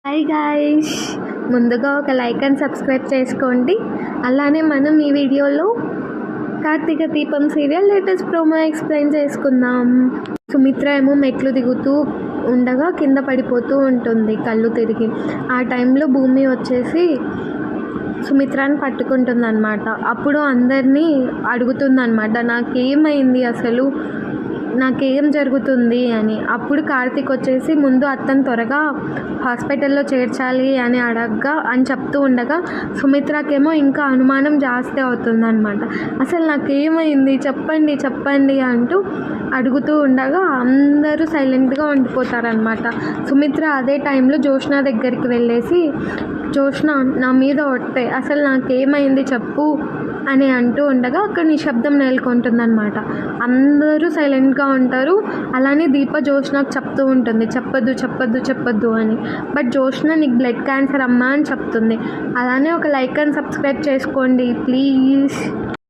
Hi guys, ముందుగా ఒక like and subscribe చేసుకోండి. అలానే మనం ఈ వీడియోలో కార్తీక దీపం సీరియల్ లేటెస్ట్ ప్రోమో ఎక్స్ప్లెయిన్ చేసుకుందాం. సుమిత్ర ఏమో మెట్లు దిగుతూ ఉండగా కింద పడిపోతూ ఉంటుంది కళ్ళు తిరిగి. ఆ టైంలో భూమి వచ్చేసి సుమిత్రని పట్టుకుంటుందన్నమాట. అప్పుడు అందరినీ అడుగుతుందన్నమాట, నాకేమైంది అసలు, నాకేం జరుగుతుంది అని. అప్పుడు కార్తీక్ వచ్చేసి ముందు అతను త్వరగా హాస్పిటల్లో చేర్చాలి అని అని చెప్తూ ఉండగా సుమిత్రకేమో ఇంకా అనుమానం జాస్తి అవుతుందన్నమాట. అసలు నాకేమైంది, చెప్పండి చెప్పండి అంటూ అడుగుతూ ఉండగా అందరూ సైలెంట్గా ఉండిపోతారనమాట. సుమిత్ర అదే టైంలో జోష్న దగ్గరికి వెళ్ళేసి, జోష్న నా మీద ఒట్టే, అసలు నాకేమైంది చెప్పు అని అంటూ ఉండగా అక్కడ నిశ్శబ్దం నెలకొంటుందన్నమాట. అందరూ సైలెంట్గా ఉంటారు. అలానే దీప జోష్నకు చెప్తూ ఉంటుంది, చెప్పొద్దు చెప్పొద్దు చెప్పొద్దు అని. బట్ జోష్న నీకు బ్లడ్ క్యాన్సర్ అమ్మా అని చెప్తుంది. అలానే ఒక లైక్ అండ్ సబ్స్క్రైబ్ చేసుకోండి ప్లీజ్.